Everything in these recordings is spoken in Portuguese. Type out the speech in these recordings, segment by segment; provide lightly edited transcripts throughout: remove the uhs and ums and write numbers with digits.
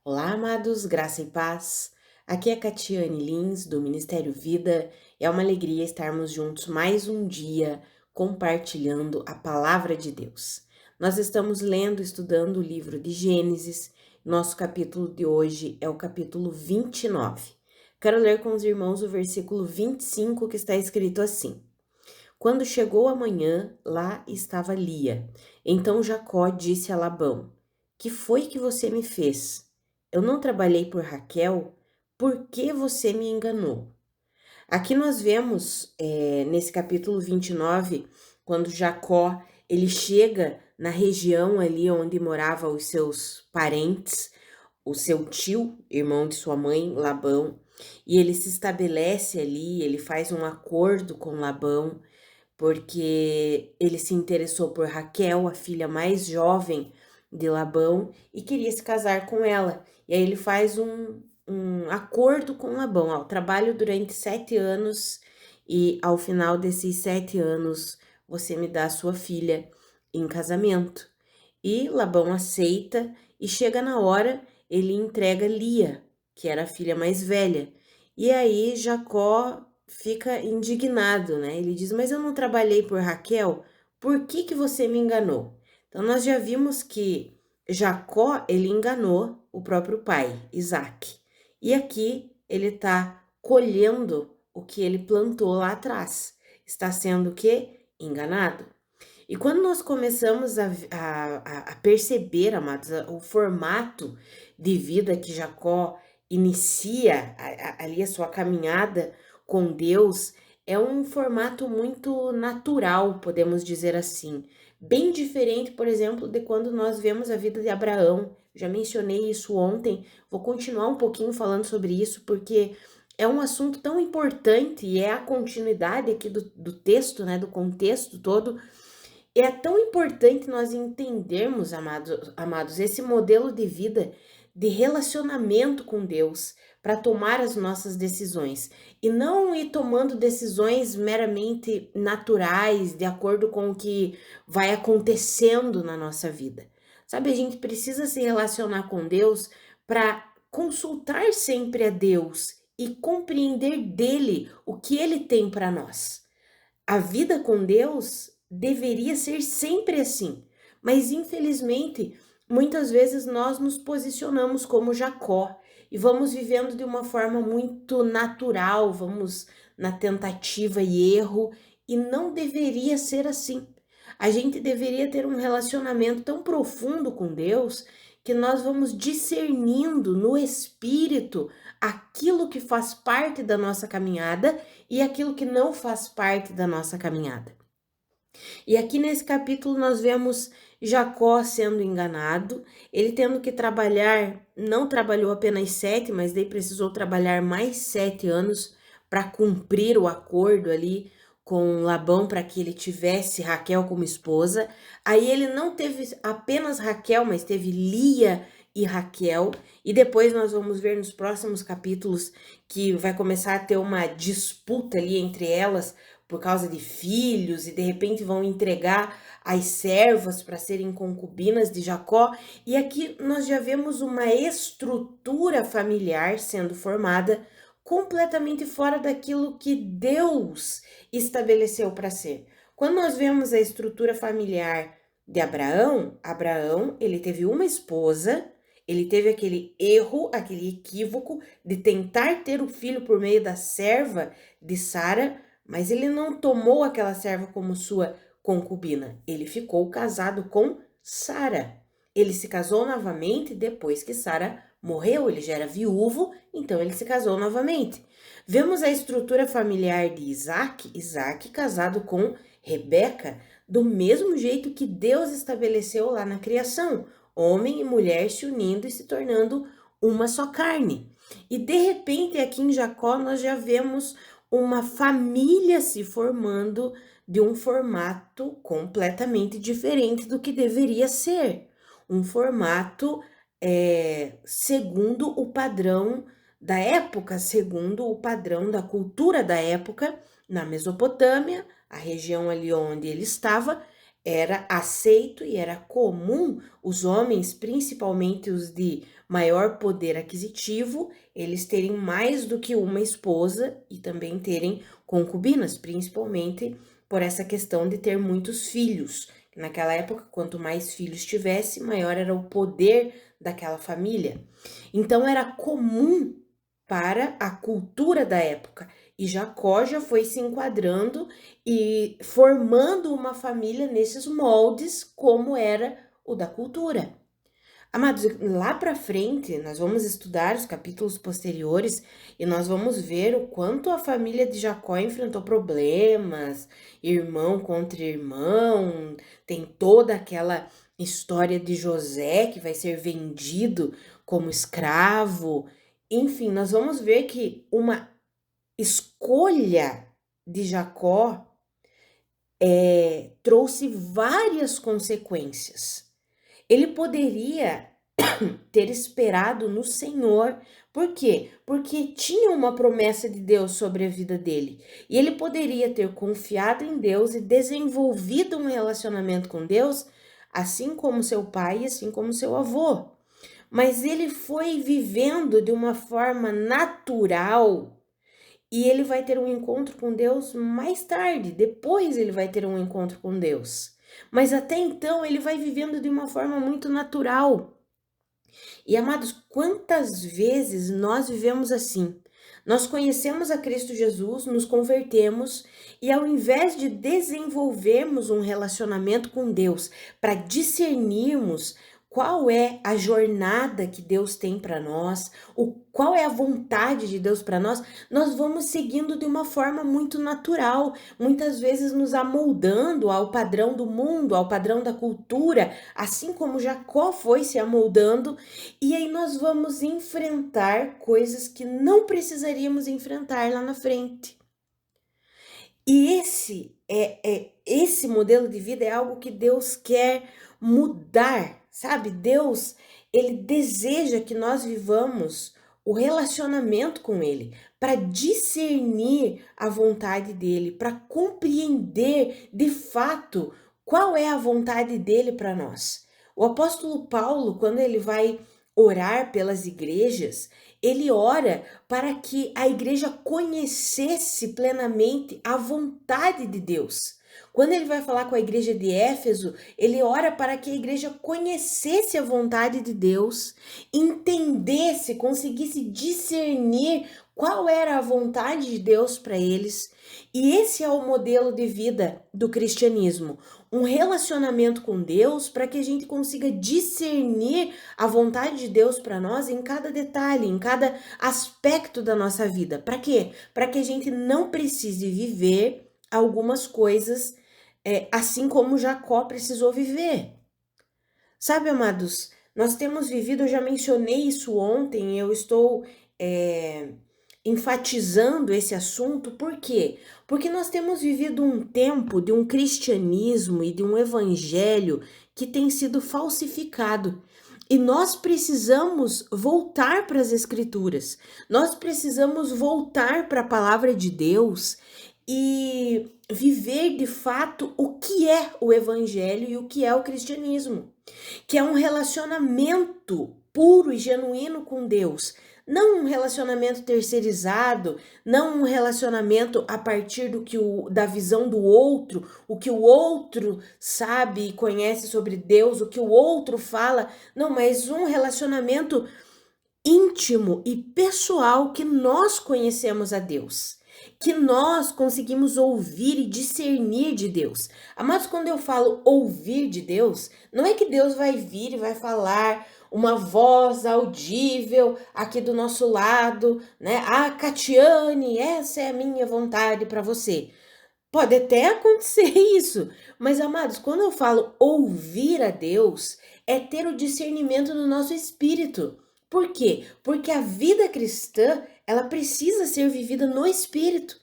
Olá, amados, graça e paz. Aqui é Catiane Lins, do Ministério Vida. É uma alegria estarmos juntos mais um dia compartilhando a palavra de Deus. Nós estamos lendo, estudando o livro de Gênesis. Nosso capítulo de hoje é o capítulo 29. Quero ler com os irmãos o versículo 25, que está escrito assim: Quando chegou a manhã, lá estava Lia. Então Jacó disse a Labão: Que foi que você me fez? Eu não trabalhei por Raquel? Por que você me enganou? Aqui nós vemos, nesse capítulo 29, quando Jacó ele chega na região ali onde moravam os seus parentes, o seu tio, irmão de sua mãe, Labão, e ele se estabelece ali, ele faz um acordo com Labão, porque ele se interessou por Raquel, a filha mais jovem de Labão, e queria se casar com ela. E aí ele faz um acordo com Labão, ó, trabalho durante 7 anos e ao final desses 7 anos você me dá a sua filha em casamento. E Labão aceita e chega na hora, ele entrega Lia, que era a filha mais velha. E aí Jacó fica indignado, né? Ele diz: Mas eu não trabalhei por Raquel, por que que você me enganou? Então nós já vimos que Jacó, ele enganou o próprio pai, Isaac. E aqui ele está colhendo o que ele plantou lá atrás. Está sendo o quê? Enganado. E quando nós começamos a perceber, amados, o formato de vida que Jacó inicia ali a sua caminhada com Deus, é um formato muito natural, podemos dizer assim. Bem diferente, por exemplo, de quando nós vemos a vida de Abraão. Já mencionei isso ontem, vou continuar um pouquinho falando sobre isso, porque é um assunto tão importante e é a continuidade aqui do texto, né, do contexto todo. É tão importante nós entendermos, amados, esse modelo de vida, de relacionamento com Deus, para tomar as nossas decisões. E não ir tomando decisões meramente naturais, de acordo com o que vai acontecendo na nossa vida. Sabe, a gente precisa se relacionar com Deus para consultar sempre a Deus e compreender dele o que ele tem para nós. A vida com Deus deveria ser sempre assim, mas infelizmente, muitas vezes nós nos posicionamos como Jacó e vamos vivendo de uma forma muito natural, vamos na tentativa e erro, e não deveria ser assim. A gente deveria ter um relacionamento tão profundo com Deus que nós vamos discernindo no espírito aquilo que faz parte da nossa caminhada e aquilo que não faz parte da nossa caminhada. E aqui nesse capítulo nós vemos Jacó sendo enganado, ele tendo que trabalhar, não trabalhou apenas 7, mas daí precisou trabalhar mais 7 anos para cumprir o acordo ali com Labão para que ele tivesse Raquel como esposa. Aí ele não teve apenas Raquel, mas teve Lia e Raquel, e depois nós vamos ver nos próximos capítulos que vai começar a ter uma disputa ali entre elas por causa de filhos, e de repente vão entregar as servas para serem concubinas de Jacó. E aqui nós já vemos uma estrutura familiar sendo formada completamente fora daquilo que Deus estabeleceu para ser. Quando nós vemos a estrutura familiar de Abraão, ele teve uma esposa, ele teve aquele erro, aquele equívoco de tentar ter o filho por meio da serva de Sara, mas ele não tomou aquela serva como sua concubina. Ele ficou casado com Sara. Ele se casou novamente depois que Sara morreu. Ele já era viúvo, então ele se casou novamente. Vemos a estrutura familiar de Isaac casado com Rebeca, do mesmo jeito que Deus estabeleceu lá na criação. Homem e mulher se unindo e se tornando uma só carne. E de repente aqui em Jacó nós já vemos uma família se formando de um formato completamente diferente do que deveria ser. Um formato segundo o padrão da época, segundo o padrão da cultura da época. Na Mesopotâmia, a região ali onde ele estava, era aceito e era comum os homens, principalmente os de maior poder aquisitivo, eles terem mais do que uma esposa e também terem concubinas, principalmente por essa questão de ter muitos filhos. Naquela época, quanto mais filhos tivesse, maior era o poder daquela família. Então era comum para a cultura da época. E Jacó já foi se enquadrando e formando uma família nesses moldes, como era o da cultura. Amados, lá para frente, nós vamos estudar os capítulos posteriores e nós vamos ver o quanto a família de Jacó enfrentou problemas, irmão contra irmão, tem toda aquela história de José que vai ser vendido como escravo. Enfim, nós vamos ver que uma escolha de Jacó trouxe várias consequências. Ele poderia ter esperado no Senhor. Por quê? Porque tinha uma promessa de Deus sobre a vida dele. E ele poderia ter confiado em Deus e desenvolvido um relacionamento com Deus, assim como seu pai e assim como seu avô. Mas ele foi vivendo de uma forma natural. E ele vai ter um encontro com Deus mais tarde, depois ele vai ter um encontro com Deus. Mas até então ele vai vivendo de uma forma muito natural. E amados, quantas vezes nós vivemos assim? Nós conhecemos a Cristo Jesus, nos convertemos e ao invés de desenvolvermos um relacionamento com Deus para discernirmos qual é a jornada que Deus tem para nós, qual é a vontade de Deus para nós, nós vamos seguindo de uma forma muito natural, muitas vezes nos amoldando ao padrão do mundo, ao padrão da cultura, assim como Jacó foi se amoldando, e aí nós vamos enfrentar coisas que não precisaríamos enfrentar lá na frente. E esse modelo de vida é algo que Deus quer mudar, sabe? Deus, ele deseja que nós vivamos o relacionamento com ele, para discernir a vontade dele, para compreender de fato qual é a vontade dele para nós. O apóstolo Paulo, quando ele vai orar pelas igrejas, ele ora para que a igreja conhecesse plenamente a vontade de Deus. Quando ele vai falar com a igreja de Éfeso, ele ora para que a igreja conhecesse a vontade de Deus, entendesse, conseguisse discernir qual era a vontade de Deus para eles. E esse é o modelo de vida do cristianismo, um relacionamento com Deus para que a gente consiga discernir a vontade de Deus para nós em cada detalhe, em cada aspecto da nossa vida. Para quê? Para que a gente não precise viver algumas coisas assim como Jacó precisou viver. Sabe, amados, nós temos vivido, eu já mencionei isso ontem, eu estou enfatizando esse assunto, por quê? Porque nós temos vivido um tempo de um cristianismo e de um evangelho que tem sido falsificado. E nós precisamos voltar para as Escrituras, nós precisamos voltar para a palavra de Deus e viver de fato o que é o evangelho e o que é o cristianismo, que é um relacionamento puro e genuíno com Deus, não um relacionamento terceirizado, não um relacionamento a partir da visão do outro, o que o outro sabe e conhece sobre Deus, o que o outro fala, não, mas um relacionamento íntimo e pessoal que nós conhecemos a Deus, que nós conseguimos ouvir e discernir de Deus. Amados, quando eu falo ouvir de Deus, não é que Deus vai vir e vai falar uma voz audível aqui do nosso lado, né? Ah, Catiane, essa é a minha vontade para você. Pode até acontecer isso, mas amados, quando eu falo ouvir a Deus, é ter o discernimento no nosso espírito. Por quê? Porque a vida cristã, ela precisa ser vivida no espírito.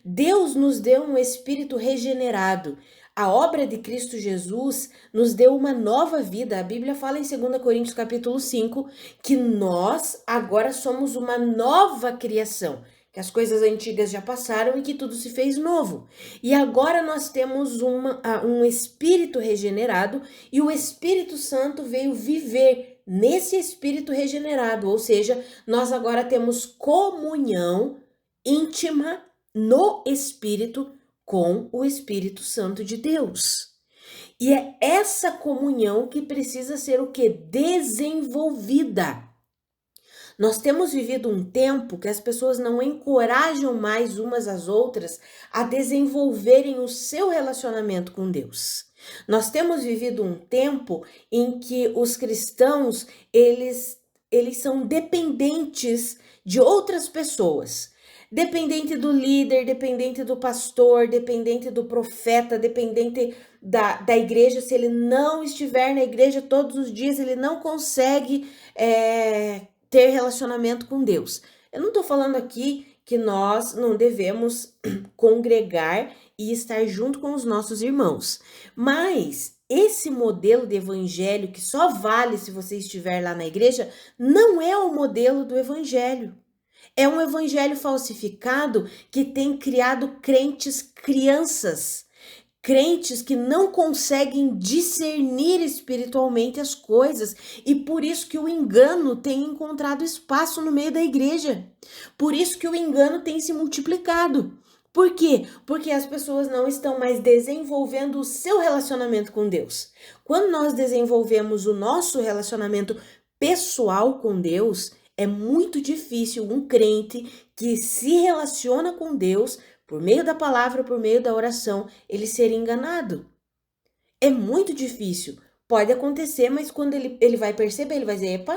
Deus nos deu um espírito regenerado. A obra de Cristo Jesus nos deu uma nova vida. A Bíblia fala em 2 Coríntios capítulo 5 que nós agora somos uma nova criação, que as coisas antigas já passaram e que tudo se fez novo. E agora nós temos um espírito regenerado e o Espírito Santo veio viver nesse espírito regenerado, ou seja, nós agora temos comunhão íntima no espírito com o Espírito Santo de Deus. E é essa comunhão que precisa ser o que? Desenvolvida. Nós temos vivido um tempo que as pessoas não encorajam mais umas às outras a desenvolverem o seu relacionamento com Deus. Nós temos vivido um tempo em que os cristãos, eles são dependentes de outras pessoas. Dependente do líder, dependente do pastor, dependente do profeta, dependente da igreja. Se ele não estiver na igreja todos os dias, ele não consegue ter relacionamento com Deus. Eu não estou falando aqui que nós não devemos congregar e estar junto com os nossos irmãos, mas esse modelo de evangelho que só vale se você estiver lá na igreja, não é o modelo do evangelho. É um evangelho falsificado que tem criado crentes crianças, crentes que não conseguem discernir espiritualmente as coisas, e por isso que o engano tem encontrado espaço no meio da igreja. Por isso que o engano tem se multiplicado. Por quê? Porque as pessoas não estão mais desenvolvendo o seu relacionamento com Deus. Quando nós desenvolvemos o nosso relacionamento pessoal com Deus, é muito difícil um crente que se relaciona com Deus por meio da palavra, por meio da oração, ele ser enganado. É muito difícil. Pode acontecer, mas quando ele vai perceber, ele vai dizer, epa,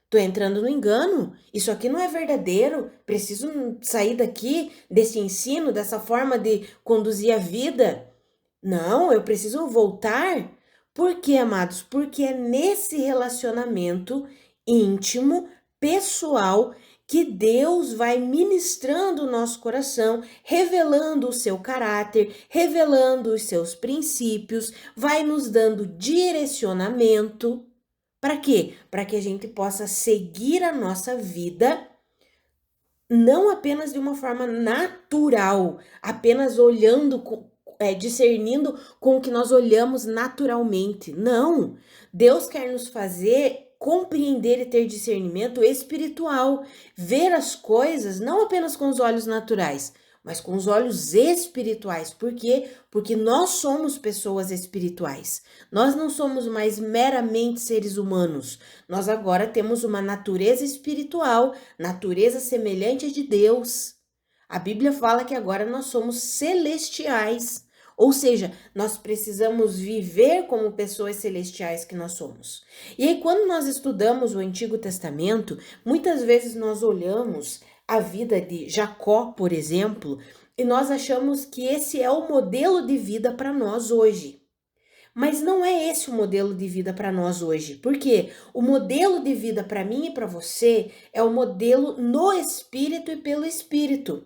tô entrando no engano, isso aqui não é verdadeiro, preciso sair daqui, desse ensino, dessa forma de conduzir a vida. Não, eu preciso voltar. Por quê, amados? Porque é nesse relacionamento íntimo, pessoal, que Deus vai ministrando o nosso coração, revelando o seu caráter, revelando os seus princípios, vai nos dando direcionamento. Para quê? Para que a gente possa seguir a nossa vida, não apenas de uma forma natural, apenas olhando, discernindo com o que nós olhamos naturalmente. Não! Deus quer nos fazer compreender e ter discernimento espiritual, ver as coisas não apenas com os olhos naturais, mas com os olhos espirituais. Por quê? Porque nós somos pessoas espirituais. Nós não somos mais meramente seres humanos. Nós agora temos uma natureza espiritual, natureza semelhante à de Deus. A Bíblia fala que agora nós somos celestiais. Ou seja, nós precisamos viver como pessoas celestiais que nós somos. E aí, quando nós estudamos o Antigo Testamento, muitas vezes nós olhamos a vida de Jacó, por exemplo, e nós achamos que esse é o modelo de vida para nós hoje. Mas não é esse o modelo de vida para nós hoje. Por quê? O modelo de vida para mim e para você é o modelo no Espírito e pelo Espírito.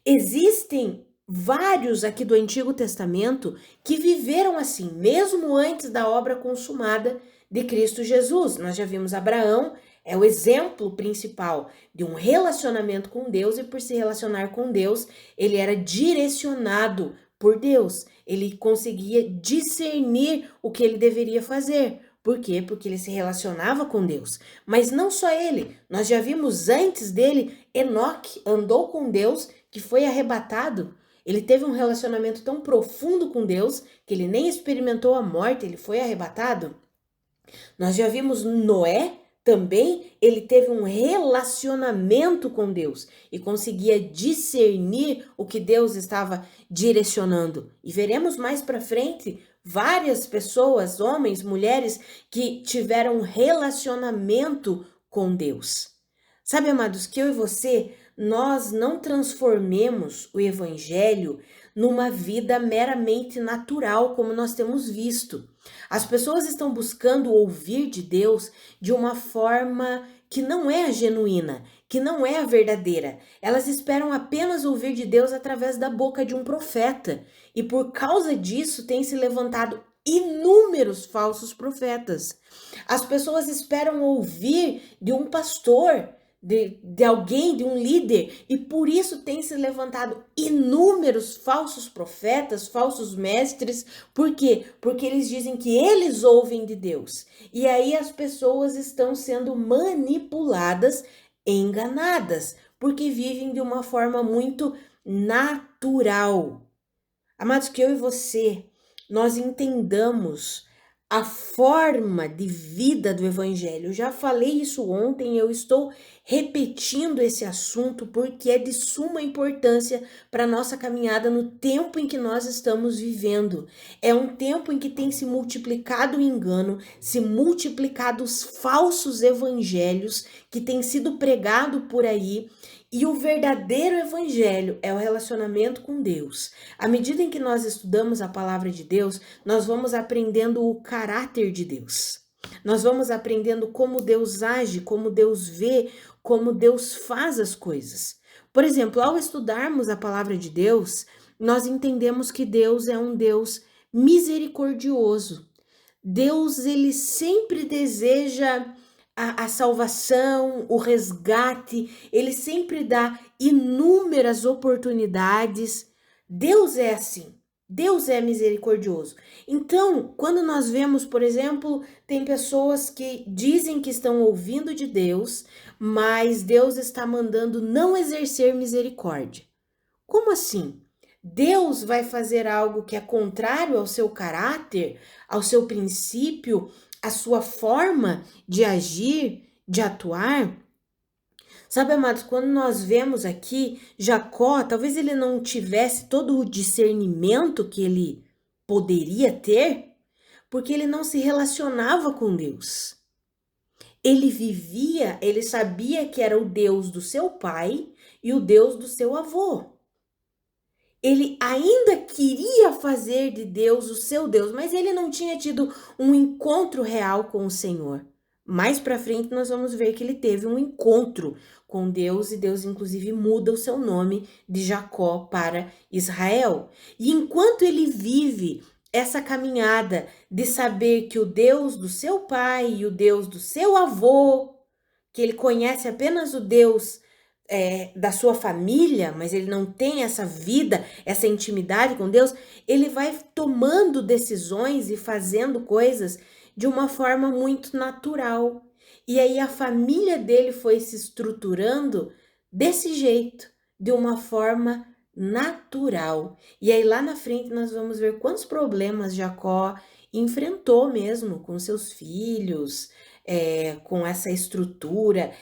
Existem vários aqui do Antigo Testamento que viveram assim, mesmo antes da obra consumada de Cristo Jesus. Nós já vimos Abraão, é o exemplo principal de um relacionamento com Deus, e por se relacionar com Deus, ele era direcionado por Deus. Ele conseguia discernir o que ele deveria fazer. Por quê? Porque ele se relacionava com Deus. Mas não só ele, nós já vimos antes dele, Enoque andou com Deus, que foi arrebatado. Ele teve um relacionamento tão profundo com Deus que ele nem experimentou a morte, ele foi arrebatado. Nós já vimos Noé também, ele teve um relacionamento com Deus e conseguia discernir o que Deus estava direcionando. E veremos mais para frente várias pessoas, homens, mulheres, que tiveram um relacionamento com Deus. Sabe, amados, que eu e você, nós não transformemos o evangelho numa vida meramente natural, como nós temos visto. As pessoas estão buscando ouvir de Deus de uma forma que não é a genuína, que não é a verdadeira. Elas esperam apenas ouvir de Deus através da boca de um profeta. E por causa disso tem se levantado inúmeros falsos profetas. As pessoas esperam ouvir de um pastor, de alguém, de um líder, e por isso tem se levantado inúmeros falsos profetas, falsos mestres. Por quê? Porque eles dizem que eles ouvem de Deus. E aí as pessoas estão sendo manipuladas, enganadas, porque vivem de uma forma muito natural. Amados, que eu e você, nós entendamos a forma de vida do Evangelho. Eu já falei isso ontem, eu estou repetindo esse assunto porque é de suma importância para a nossa caminhada no tempo em que nós estamos vivendo. É um tempo em que tem se multiplicado o engano, se multiplicado os falsos evangelhos que têm sido pregados por aí. E o verdadeiro evangelho é o relacionamento com Deus. À medida em que nós estudamos a palavra de Deus, nós vamos aprendendo o caráter de Deus. Nós vamos aprendendo como Deus age, como Deus vê, como Deus faz as coisas. Por exemplo, ao estudarmos a palavra de Deus, nós entendemos que Deus é um Deus misericordioso. Deus, ele sempre deseja a salvação, o resgate, ele sempre dá inúmeras oportunidades. Deus é assim, Deus é misericordioso. Então, quando nós vemos, por exemplo, tem pessoas que dizem que estão ouvindo de Deus, mas Deus está mandando não exercer misericórdia. Como assim? Deus vai fazer algo que é contrário ao seu caráter, ao seu princípio, à sua forma de agir, de atuar? Sabe, amados, quando nós vemos aqui Jacó, talvez ele não tivesse todo o discernimento que ele poderia ter, porque ele não se relacionava com Deus. Ele vivia, ele sabia que era o Deus do seu pai e o Deus do seu avô. Ele ainda queria fazer de Deus o seu Deus, mas ele não tinha tido um encontro real com o Senhor. Mais para frente nós vamos ver que ele teve um encontro com Deus e Deus inclusive muda o seu nome de Jacó para Israel. E enquanto ele vive essa caminhada de saber que o Deus do seu pai e o Deus do seu avô, que ele conhece apenas o Deus da sua família, mas ele não tem essa vida, essa intimidade com Deus, ele vai tomando decisões e fazendo coisas de uma forma muito natural. E aí a família dele foi se estruturando desse jeito, de uma forma natural. E aí lá na frente nós vamos ver quantos problemas Jacó enfrentou mesmo com seus filhos, com essa estrutura,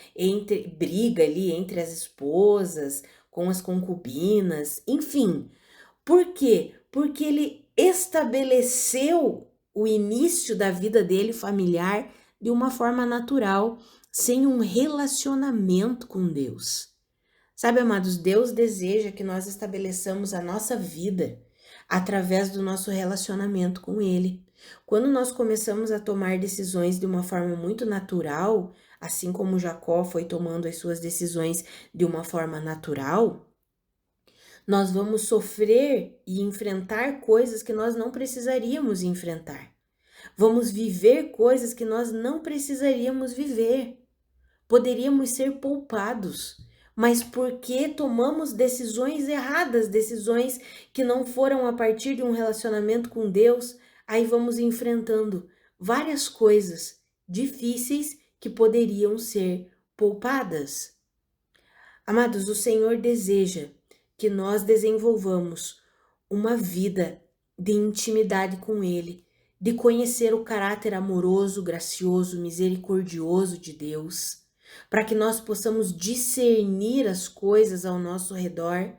briga ali entre as esposas, com as concubinas, enfim. Por quê? Porque ele estabeleceu o início da vida dele familiar de uma forma natural, sem um relacionamento com Deus. Sabe, amados, Deus deseja que nós estabeleçamos a nossa vida através do nosso relacionamento com Ele. Quando nós começamos a tomar decisões de uma forma muito natural, assim como Jacó foi tomando as suas decisões de uma forma natural, nós vamos sofrer e enfrentar coisas que nós não precisaríamos enfrentar. Vamos viver coisas que nós não precisaríamos viver. Poderíamos ser poupados, mas porque tomamos decisões erradas, decisões que não foram a partir de um relacionamento com Deus, aí vamos enfrentando várias coisas difíceis que poderiam ser poupadas. Amados, o Senhor deseja que nós desenvolvamos uma vida de intimidade com Ele, de conhecer o caráter amoroso, gracioso, misericordioso de Deus, para que nós possamos discernir as coisas ao nosso redor.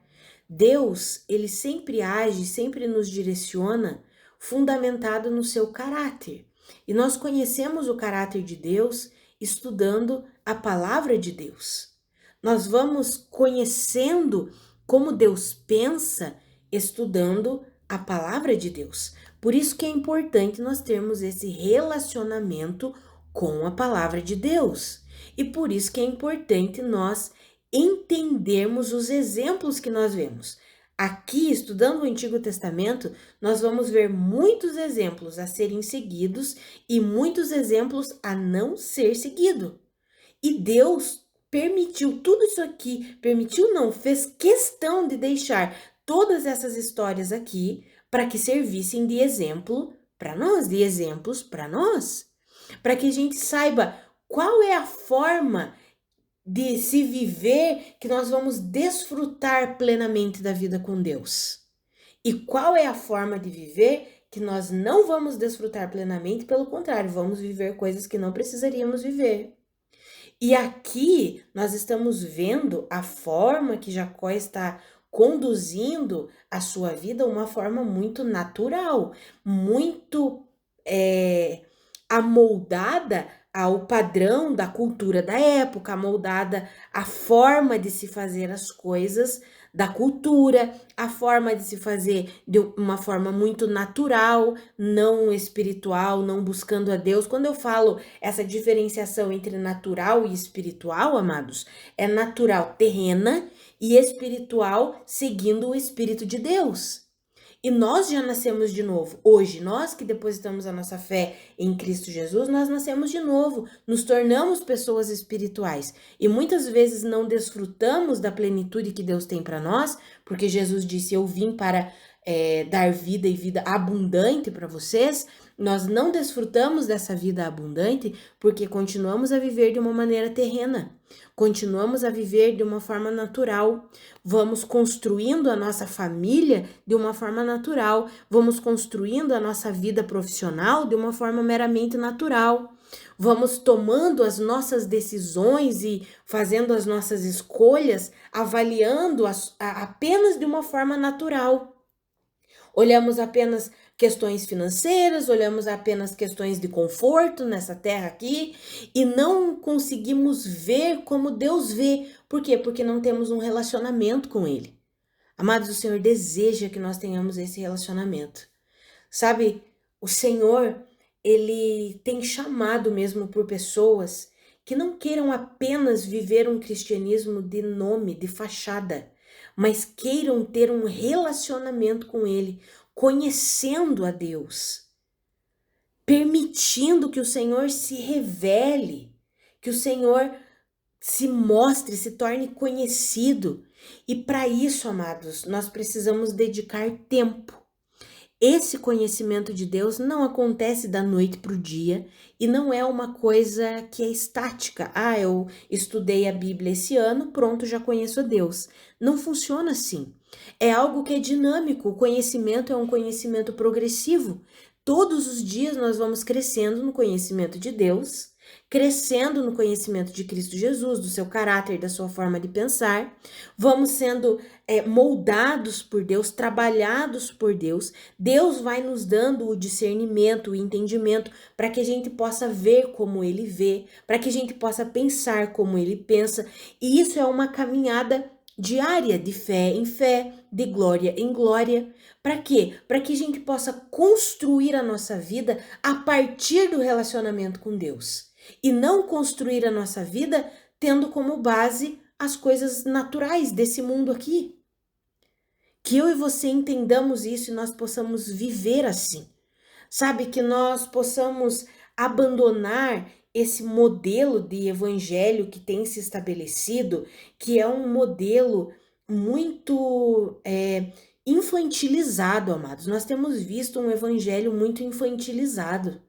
Deus, Ele sempre age, sempre nos direciona, fundamentado no seu caráter. E nós conhecemos o caráter de Deus estudando a palavra de Deus. Nós vamos conhecendo como Deus pensa estudando a palavra de Deus. Por isso que é importante nós termos esse relacionamento com a palavra de Deus. E por isso que é importante nós entendermos os exemplos que nós vemos. Aqui, estudando o Antigo Testamento, nós vamos ver muitos exemplos a serem seguidos e muitos exemplos a não ser seguido. E Deus permitiu tudo isso aqui, permitiu não, fez questão de deixar todas essas histórias aqui para que servissem de exemplo para nós, de exemplos para nós, para que a gente saiba qual é a forma de se viver que nós vamos desfrutar plenamente da vida com Deus. E qual é a forma de viver que nós não vamos desfrutar plenamente, pelo contrário, vamos viver coisas que não precisaríamos viver. E aqui nós estamos vendo a forma que Jacó está conduzindo a sua vida, uma forma muito natural, muito amoldada ao padrão da cultura da época, amoldada à forma de se fazer as coisas da cultura, a forma de se fazer de uma forma muito natural, não espiritual, não buscando a Deus. Quando eu falo essa diferenciação entre natural e espiritual, amados, é natural terrena e espiritual seguindo o Espírito de Deus. E nós já nascemos de novo. Hoje, nós que depositamos a nossa fé em Cristo Jesus, nós nascemos de novo, nos tornamos pessoas espirituais. E muitas vezes não desfrutamos da plenitude que Deus tem para nós, porque Jesus disse, eu vim para dar vida e vida abundante para vocês. Nós não desfrutamos dessa vida abundante porque continuamos a viver de uma maneira terrena. Continuamos a viver de uma forma natural, vamos construindo a nossa família de uma forma natural, vamos construindo a nossa vida profissional de uma forma meramente natural, vamos tomando as nossas decisões e fazendo as nossas escolhas, avaliando apenas de uma forma natural. Olhamos apenas questões financeiras, olhamos apenas questões de conforto nessa terra aqui e não conseguimos ver como Deus vê. Por quê? Porque não temos um relacionamento com Ele. Amados, o Senhor deseja que nós tenhamos esse relacionamento. Sabe, o Senhor, Ele tem chamado mesmo por pessoas que não queiram apenas viver um cristianismo de nome, de fachada, mas queiram ter um relacionamento com Ele, conhecendo a Deus, permitindo que o Senhor se revele, que o Senhor se mostre, se torne conhecido. E para isso, amados, nós precisamos dedicar tempo. Esse conhecimento de Deus não acontece da noite para o dia e não é uma coisa que é estática. Ah, eu estudei a Bíblia esse ano, pronto, já conheço a Deus. Não funciona assim. É algo que é dinâmico. O conhecimento é um conhecimento progressivo. Todos os dias nós vamos crescendo no conhecimento de Deus, crescendo no conhecimento de Cristo Jesus, do seu caráter, da sua forma de pensar, vamos sendo moldados por Deus, trabalhados por Deus. Deus vai nos dando o discernimento, o entendimento, para que a gente possa ver como Ele vê, para que a gente possa pensar como Ele pensa, e isso é uma caminhada diária, de fé em fé, de glória em glória. Para quê? Para que a gente possa construir a nossa vida a partir do relacionamento com Deus. E não construir a nossa vida tendo como base as coisas naturais desse mundo aqui. Que eu e você entendamos isso e nós possamos viver assim. Sabe, que nós possamos abandonar esse modelo de evangelho que tem se estabelecido, que é um modelo muito infantilizado, amados. Nós temos visto um evangelho muito infantilizado.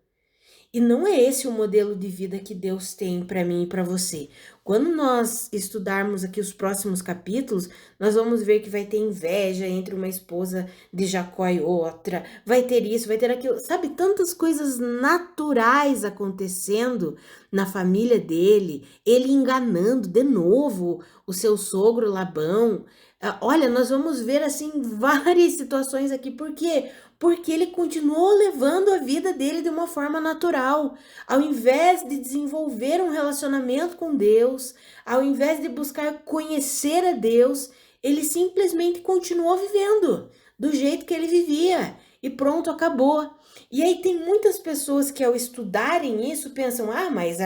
E não é esse o modelo de vida que Deus tem para mim e para você. Quando nós estudarmos aqui os próximos capítulos, nós vamos ver que vai ter inveja entre uma esposa de Jacó e outra, vai ter isso, vai ter aquilo, sabe? Tantas coisas naturais acontecendo na família dele, ele enganando de novo o seu sogro Labão. Olha, nós vamos ver assim várias situações aqui, por quê? Porque ele continuou levando a vida dele de uma forma natural. Ao invés de desenvolver um relacionamento com Deus, ao invés de buscar conhecer a Deus, ele simplesmente continuou vivendo do jeito que ele vivia. E pronto, acabou. E aí tem muitas pessoas que ao estudarem isso pensam, mas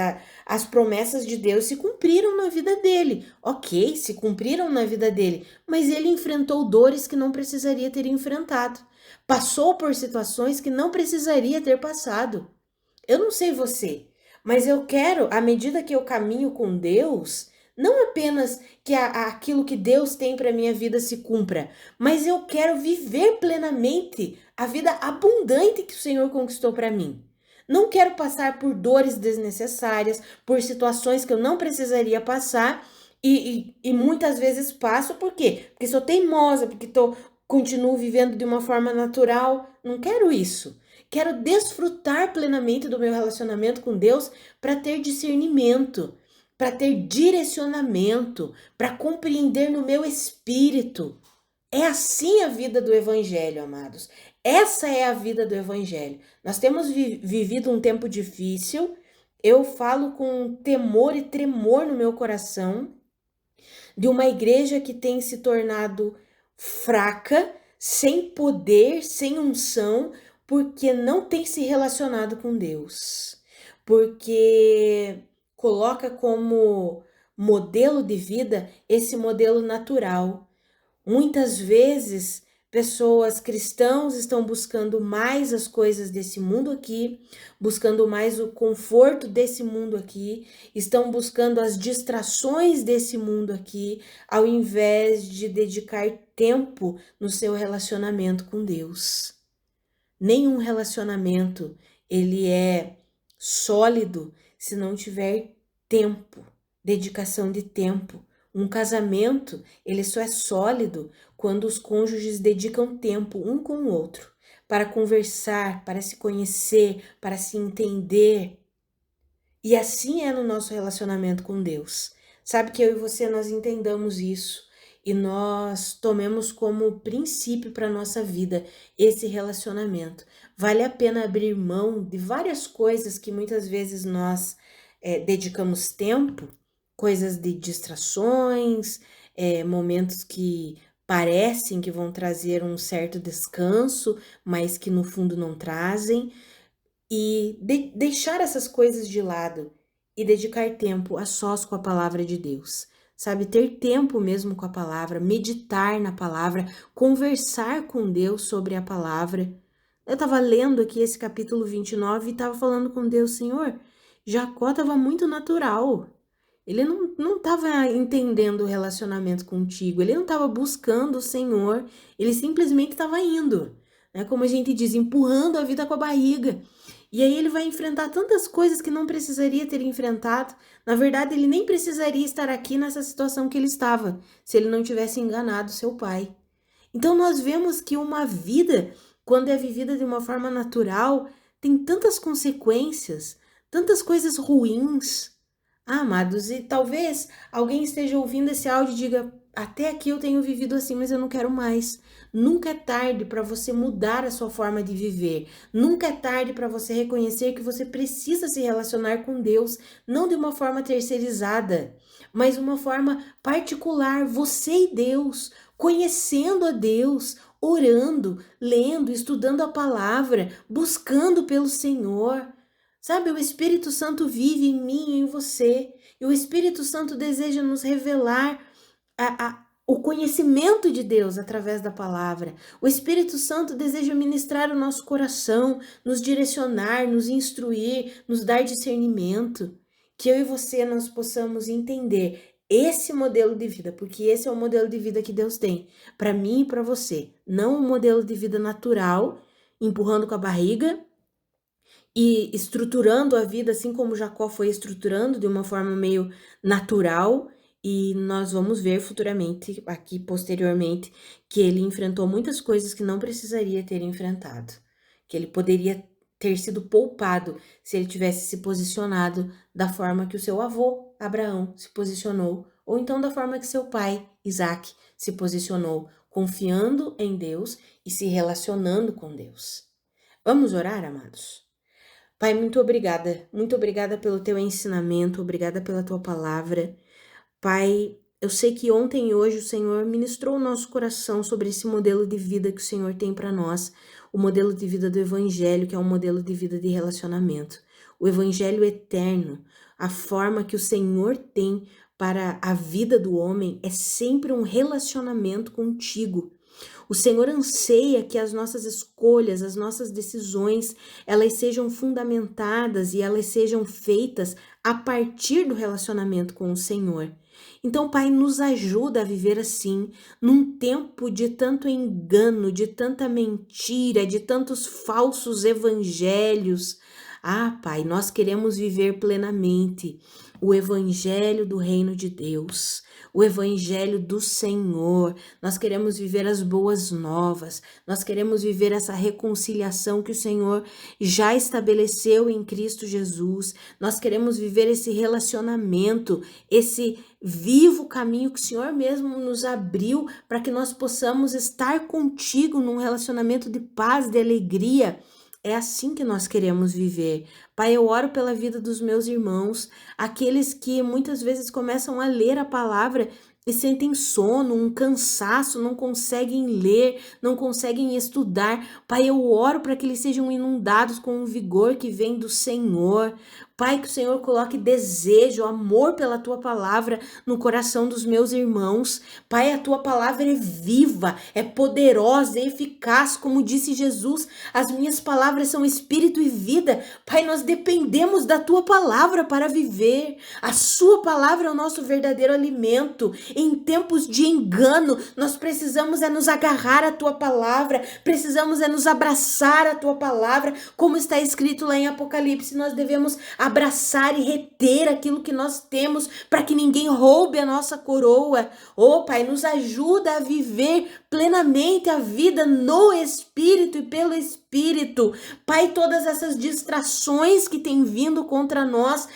as promessas de Deus se cumpriram na vida dele. Ok, se cumpriram na vida dele, mas ele enfrentou dores que não precisaria ter enfrentado. Passou por situações que não precisaria ter passado. Eu não sei você, mas eu quero, à medida que eu caminho com Deus, Não apenas que aquilo que Deus tem para minha vida se cumpra, mas eu quero viver plenamente a vida abundante que o Senhor conquistou para mim. Não quero passar por dores desnecessárias, por situações que eu não precisaria passar e muitas vezes passo, por quê? Porque sou teimosa, porque continuo vivendo de uma forma natural. Não quero isso. Quero desfrutar plenamente do meu relacionamento com Deus para ter discernimento, para ter direcionamento, para compreender no meu espírito. É assim a vida do Evangelho, amados. Essa é a vida do Evangelho. Nós temos vivido um tempo difícil. Eu falo com temor e tremor no meu coração de uma igreja que tem se tornado fraca, sem poder, sem unção, porque não tem se relacionado com Deus. Porque coloca como modelo de vida esse modelo natural. Muitas vezes, pessoas cristãos estão buscando mais as coisas desse mundo aqui, buscando mais o conforto desse mundo aqui, estão buscando as distrações desse mundo aqui, ao invés de dedicar tempo no seu relacionamento com Deus. Nenhum relacionamento ele é sólido se não tiver tempo, dedicação de tempo. Um casamento, ele só é sólido quando os cônjuges dedicam tempo um com o outro para conversar, para se conhecer, para se entender. E assim é no nosso relacionamento com Deus. Sabe que eu e você nós entendamos isso e nós tomemos como princípio para nossa vida esse relacionamento. Vale a pena abrir mão de várias coisas que muitas vezes nós dedicamos tempo, coisas de distrações, momentos que parecem que vão trazer um certo descanso, mas que no fundo não trazem, e deixar essas coisas de lado e dedicar tempo a sós com a palavra de Deus. Sabe, ter tempo mesmo com a palavra, meditar na palavra, conversar com Deus sobre a palavra. Eu estava lendo aqui esse capítulo 29 e estava falando com Deus, Senhor, Jacó estava muito natural. Ele não estava entendendo o relacionamento contigo, ele não estava buscando o Senhor, ele simplesmente estava indo, né? Como a gente diz, empurrando a vida com a barriga. E aí ele vai enfrentar tantas coisas que não precisaria ter enfrentado. Na verdade, ele nem precisaria estar aqui nessa situação que ele estava, se ele não tivesse enganado seu pai. Então nós vemos que uma vida, quando é vivida de uma forma natural, tem tantas consequências, tantas coisas ruins. Ah, amados, e talvez alguém esteja ouvindo esse áudio e diga: até aqui eu tenho vivido assim, mas eu não quero mais. Nunca é tarde para você mudar a sua forma de viver. Nunca é tarde para você reconhecer que você precisa se relacionar com Deus, não de uma forma terceirizada, mas uma forma particular, você e Deus, conhecendo a Deus, orando, lendo, estudando a palavra, buscando pelo Senhor. Sabe, o Espírito Santo vive em mim e em você. E o Espírito Santo deseja nos revelar o conhecimento de Deus através da palavra. O Espírito Santo deseja ministrar o nosso coração, nos direcionar, nos instruir, nos dar discernimento. Que eu e você nós possamos entender esse modelo de vida, porque esse é o modelo de vida que Deus tem para mim e para você. Não um modelo de vida natural, empurrando com a barriga, e estruturando a vida assim como Jacó foi estruturando de uma forma meio natural, e nós vamos ver futuramente, aqui posteriormente, que ele enfrentou muitas coisas que não precisaria ter enfrentado, que ele poderia ter sido poupado se ele tivesse se posicionado da forma que o seu avô Abraão se posicionou, ou então da forma que seu pai Isaac se posicionou, confiando em Deus e se relacionando com Deus. Vamos orar, amados? Pai, muito obrigada pelo teu ensinamento, obrigada pela tua palavra. Pai, eu sei que ontem e hoje o Senhor ministrou o nosso coração sobre esse modelo de vida que o Senhor tem para nós, o modelo de vida do Evangelho, que é um modelo de vida de relacionamento. O Evangelho eterno, a forma que o Senhor tem para a vida do homem é sempre um relacionamento contigo. O Senhor anseia que as nossas escolhas, as nossas decisões, elas sejam fundamentadas e elas sejam feitas a partir do relacionamento com o Senhor. Então, Pai, nos ajuda a viver assim, num tempo de tanto engano, de tanta mentira, de tantos falsos evangelhos. Ah, Pai, nós queremos viver plenamente o evangelho do reino de Deus, o evangelho do Senhor. Nós queremos viver as boas novas, nós queremos viver essa reconciliação que o Senhor já estabeleceu em Cristo Jesus. Nós queremos viver esse relacionamento, esse vivo caminho que o Senhor mesmo nos abriu para que nós possamos estar contigo num relacionamento de paz, de alegria. É assim que nós queremos viver. Pai, eu oro pela vida dos meus irmãos, aqueles que muitas vezes começam a ler a palavra e sentem sono, um cansaço, não conseguem ler, não conseguem estudar. Pai, eu oro para que eles sejam inundados com o vigor que vem do Senhor. Pai, que o Senhor coloque desejo, amor pela tua palavra no coração dos meus irmãos. Pai, a tua palavra é viva, é poderosa, é eficaz, como disse Jesus. As minhas palavras são espírito e vida. Pai, nós dependemos da tua palavra para viver. A sua palavra é o nosso verdadeiro alimento. Em tempos de engano, nós precisamos nos agarrar à tua palavra, precisamos nos abraçar à tua palavra, como está escrito lá em Apocalipse. Nós devemos abraçar e reter aquilo que nós temos para que ninguém roube a nossa coroa. Oh, Pai, nos ajuda a viver plenamente a vida no Espírito e pelo Espírito. Pai, todas essas distrações que têm vindo contra nós,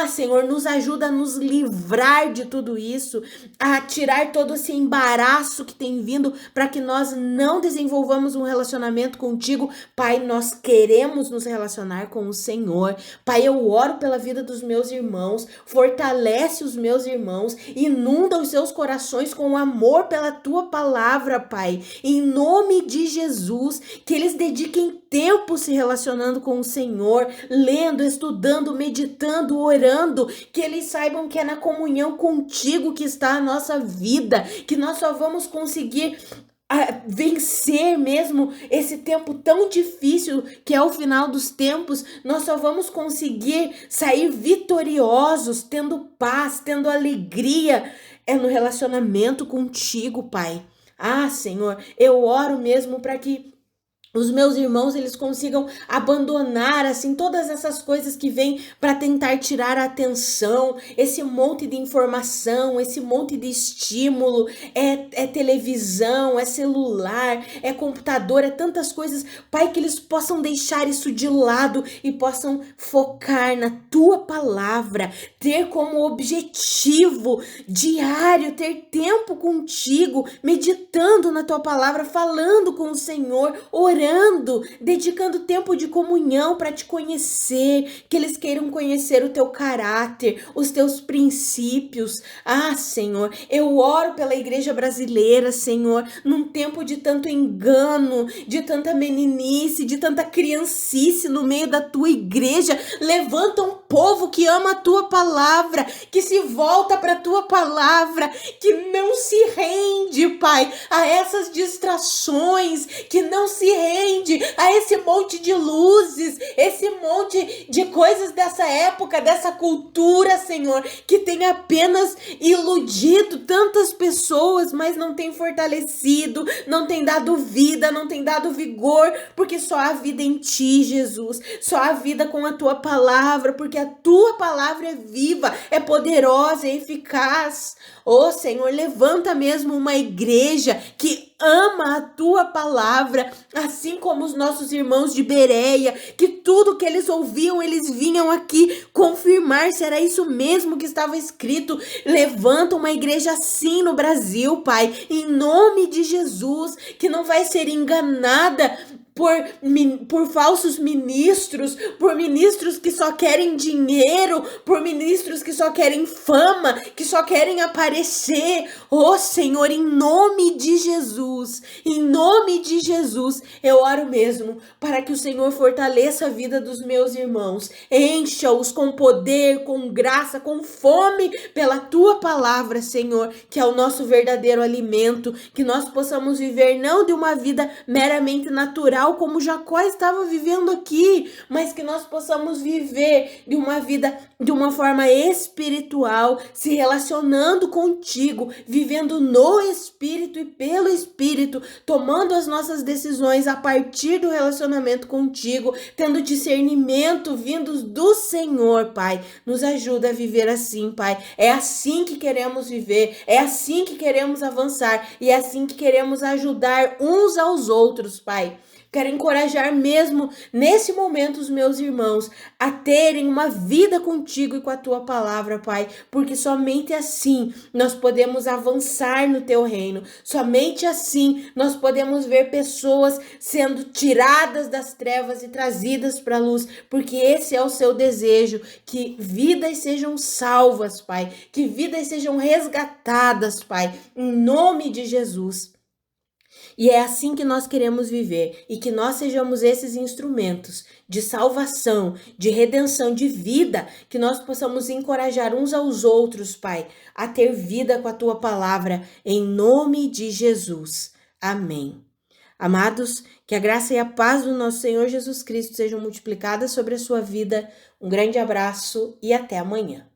Senhor, nos ajuda a nos livrar de tudo isso, a tirar todo esse embaraço que tem vindo para que nós não desenvolvamos um relacionamento contigo. Pai, nós queremos nos relacionar com o Senhor. Pai, eu oro pela vida dos meus irmãos, fortalece os meus irmãos, inunda os seus corações com amor pela tua palavra, Pai, em nome de Jesus, que eles dediquem tempo se relacionando com o Senhor, lendo, estudando, meditando, orando, que eles saibam que é na comunhão contigo que está a nossa vida, que nós só vamos conseguir vencer mesmo esse tempo tão difícil que é o final dos tempos. Nós só vamos conseguir sair vitoriosos, tendo paz, tendo alegria, no relacionamento contigo, Pai. Senhor, eu oro mesmo para que os meus irmãos, eles consigam abandonar, assim, todas essas coisas que vêm para tentar tirar a atenção, esse monte de informação, esse monte de estímulo, é televisão, é celular, é computador, é tantas coisas. Pai, que eles possam deixar isso de lado e possam focar na tua palavra, ter como objetivo diário, ter tempo contigo, meditando na tua palavra, falando com o Senhor, orando, dedicando tempo de comunhão para te conhecer, que eles queiram conhecer o teu caráter, os teus princípios. Senhor, eu oro pela igreja brasileira, Senhor, num tempo de tanto engano, de tanta meninice, de tanta criancice no meio da tua igreja. Levanta um povo que ama a tua palavra, que se volta para a tua palavra, que não se rende, Pai, a essas distrações, que não se rende a esse monte de luzes, esse monte de coisas dessa época, dessa cultura, Senhor, que tem apenas iludido tantas pessoas, mas não tem fortalecido, não tem dado vida, não tem dado vigor, porque só há vida em ti, Jesus, só há vida com a tua palavra, porque a tua palavra é viva, é poderosa, é eficaz. Senhor, levanta mesmo uma igreja que ama a tua palavra, assim como os nossos irmãos de Bereia, que tudo que eles ouviam, eles vinham aqui confirmar se era isso mesmo que estava escrito. Levanta uma igreja assim no Brasil, Pai, em nome de Jesus, que não vai ser enganada por falsos ministros, por ministros que só querem dinheiro, por ministros que só querem fama, que só querem aparecer. Senhor, em nome de Jesus, eu oro mesmo para que o Senhor fortaleça a vida dos meus irmãos, encha-os com poder, com graça, com fome pela tua palavra, Senhor, que é o nosso verdadeiro alimento, que nós possamos viver não de uma vida meramente natural, natural, como Jacó estava vivendo aqui, mas que nós possamos viver de uma vida de uma forma espiritual, se relacionando contigo, vivendo no Espírito e pelo Espírito, tomando as nossas decisões a partir do relacionamento contigo, tendo discernimento vindos do Senhor, Pai. Nos ajuda a viver assim, Pai. É assim que queremos viver, é assim que queremos avançar e é assim que queremos ajudar uns aos outros, Pai. Quero encorajar mesmo nesse momento os meus irmãos a terem uma vida contigo e com a tua palavra, Pai, porque somente assim nós podemos avançar no teu reino, somente assim nós podemos ver pessoas sendo tiradas das trevas e trazidas para a luz, porque esse é o seu desejo, que vidas sejam salvas, Pai, que vidas sejam resgatadas, Pai, em nome de Jesus. E é assim que nós queremos viver e que nós sejamos esses instrumentos de salvação, de redenção, de vida, que nós possamos encorajar uns aos outros, Pai, a ter vida com a tua palavra, em nome de Jesus. Amém. Amados, que a graça e a paz do nosso Senhor Jesus Cristo sejam multiplicadas sobre a sua vida. Um grande abraço e até amanhã.